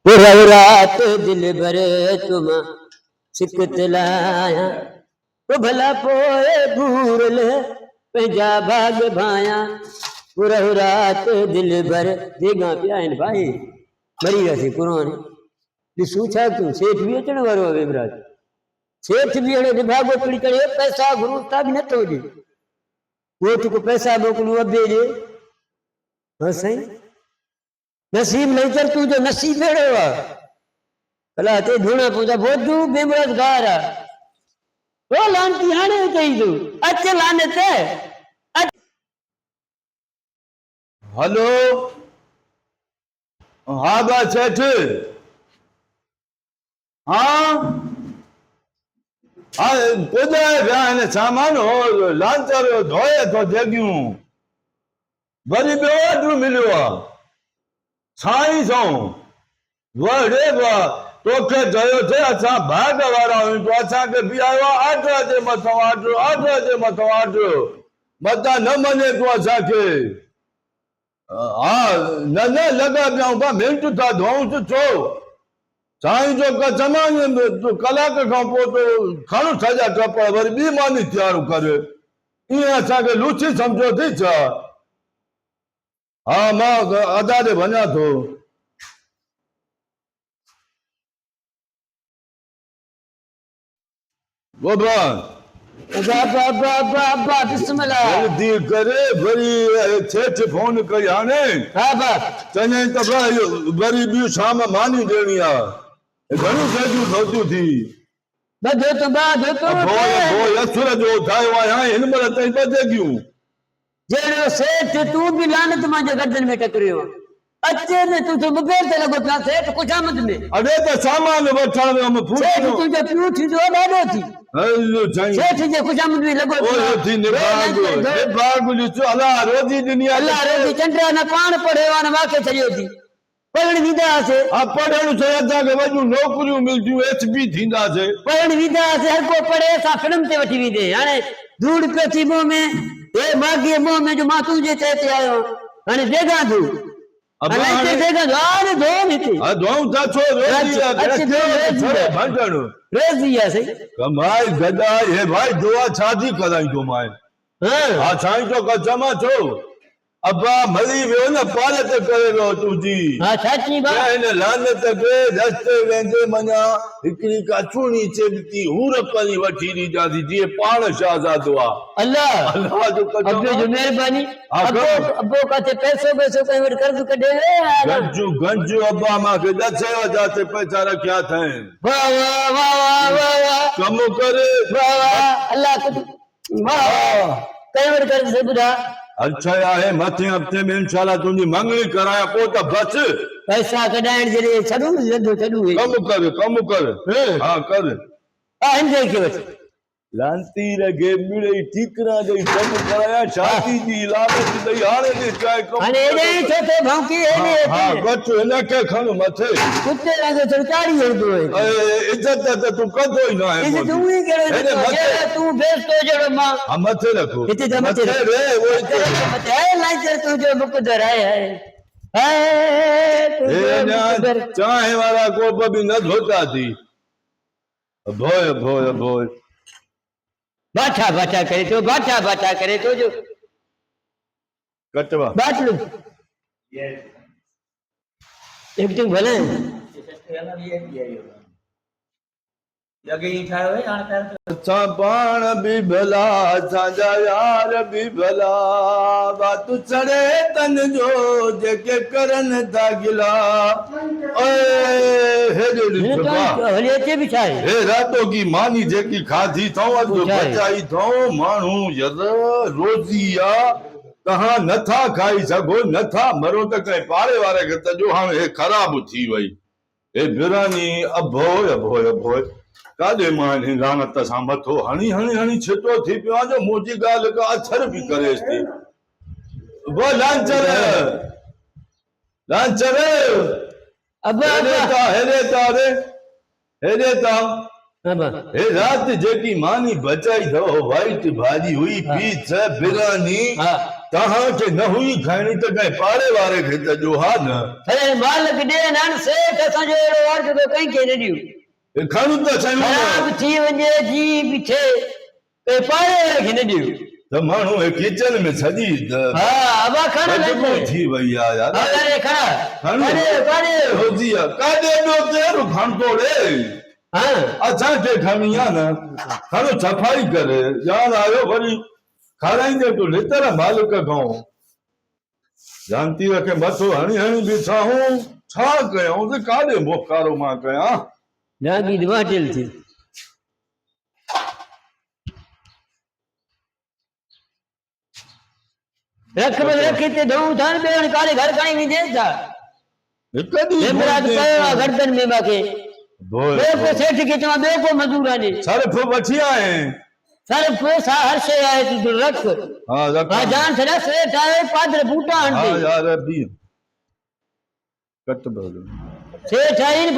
पूरा रात दिल भर तुम सिकत लाया तो भला पोए घूर ले पंजा भाग भाया पूरा रात दिल भर देगा प्यान भाई मरी रही पुरानी ॾिसूं छा तूं सेठ बि अचण वारो आहे विमराज सेठ बि हाणे भागो पड़ी करे पैसा घुरूं था बि नथो ॾे वो तो पैसा मोकिलियो अबे ॾे हाँ साईं नसीब नहीं चल तू जो नसीब अहिड़ो आहे भला ते धूणा पवंदा बोधू विमराज गार आहे ओ लानती हाणे चई तूं अच लानत हेलो हाँ बा सेठ हाँ हाँ पुॼाए सामान हो लांचर धोए तो जगियूं वरी ॿियो ऑर्डर मिलियो आहे साईं सौ वड़े वाह तोखे चयो थे असां भाग वारा आहियूं तो असांखे बीहारियो आहे ऑर्डर जे मथां ऑर्डर जे मथां ऑर्डर मथां न मञे तूं असांखे हाँ न लॻा पिया बा मिंट था धोऊं छो साईं जो कसम तूं कलाक खां पोइ तो खण सॼा टप वरी ॿी मानी तयारु कर ईअं असांखे लूची सम्झो थी छा हाँ मां अदा ॾे वञा थो बाबा जल्दी करे वरी सेठ फोन कई हाणे चङे त वरी ॿियूं शाम मानी ॾियणी आहे घणियूं शयूं सोचियूं थी असुर जो ठाहियो आहे हिन महिल ताईं ॿ जॻियूं जहिड़ो सेठ तूं बि लानत मुंहिंजे गर्दन में टकरियो अचे न तूं तो मुगेर ते लॻो पिया सेठ खुशामद में अरे त सामान वठण में सेठ तुंहिंजो पियो थींदो ॾाढो थी हलो सेठ जे खुशामद में लॻो अलाह रोज़ी ॾिनी अलाह रोज़ी चंड्रा न पाण पढ़ियो आहे न मूंखे छॾियो थी पढ़ण वेंदासीं हा पढ़ण से असांखे वॾियूं नौकरियूं मिलदियूं एचपी थींदासीं पढ़ण वेंदासीं हर को पढ़े असां फिल्म ते वठी वेंदे हाणे धूड़ पियो थी मुंहं में हे माॻीअ मुंहं में जो मां तुंहिंजे चए ते आयो हाणे देगा तूं कमाई गदाई हे भाई दुआ शादी कराईंदो मां हा साईं जो कसम छो अब्बा मरी वियो न पालत करे वियो तुंहिंजी हा सची बात हिन लानत खे रस्ते वेंदे मञा हिकिड़ी का चूड़ी चेबती हूर परी वठी ॾींदासीं जीअं पाण शहज़ादो आहे अल्लाह जो कसम अब्बे जो मेहरबानी अब्बो काथे पैसो कहीं वटि कर्ज कढे गंज अब्बा मूंखे 10,000 ते पैसा रखिया अथई वाह वाह वाह वाह वाह कम करे वाह वाह अल्लाह वाह कहीं वटि कर्ज से ॿुधा अच्छा आहे मथे हफ़्ते में इंशाल्लाह तुंहिंजी मंगणी कराया पोइ त बस पैसा कढाइण जे छॾूं कम कर हा कर हिनजे खे वठी लांती रगे मिड़ई ठीकरा दई कम कराया शादी जी लालच दई हाणे दे चाहे कम हाणे एॾे छो थे भौंकी एॾे हा बच हिनखे खण मथे कुत्ते वांगुरु सरकारी हलंदो आहे इज्जत त तूं कंदो ई न आहे इज्जत तूं ई कहिड़ो तूं बेस्तो जहिड़ो मां हा मथे रखो हिते त मथे रे वो मथे है लाइटर तुंहिंजो मुक़दर आहे चांहि वारा कोप बि न धोता थी भोय भोय भोय बाठा बाठा करे तो जो कटवा बात लो एक्टिंग भले असां पाण बि भला असांजा यार बि भला बात चढ़े तन जो जेके करन था गिला हे रातों की मानी जेकी खाधी थो अॼु बचाई थो माण्हू यर रोज़ी आ तव्हां नथा खाई सघो नथा मरो त कंहिं पाड़े वारे खे तजो हाणे हे ख़राब थी वई हे बिरानी अभोय अभोय अभोय काॾे मां हिन लानत सां मथो हणी हणी हणी छितो थी पियो आहे जो मुंहिंजी ॻाल्हि का असर बि करेसि थी वो लांचर हेॾे ता हे रात जेकी मानी बचाई थो वाइट भाॼी हुई पीस बिरयानी तहां के न हुई खाइणी त कंहिं पाड़े वारे खे त ॾियो हा न अरे मालिक ॾे न सेठ असांजो अहिड़ो अर्ज़ तो कंहिंखे न ॾियूं हे खणूं त शयूं ख़राब थी वञे जी बि थिए कंहिं पाड़े वारे खे न ॾियूं त माण्हू हे किचन में सॼी हा अबा खण बदबू थी वई आहे यार अरे खण काॾे रोज़ी आहे काॾे ॿियो केरु खणंदो रे हाँ असांखे खणी आहे न खणो सफ़ाई करे ॼाण आयो वरी खाराईंदे तूं लितर मालिक खां जानती रखे मथो हणी हणी बीठाऊं छा कयूं त काॾे मोकारो मां कयां जागी दिमाटिल थी रख बस रखी ते धोऊं था न ॿियो काॾे घर खणी वेंदे छा हिकु ॾींहुं हेमराज कयो आहे गर्दन में मूंखे ॿियो को सेठ खे चवां ॿियो को मज़ूर आहे सर्फ वठी आए सर पैसा हर शइ आहे तूं रख हाँ रख हा जान छॾा सेठ आहे पादर बूटा हाँ हणंदे यार अभी कट बदल सेठ आहे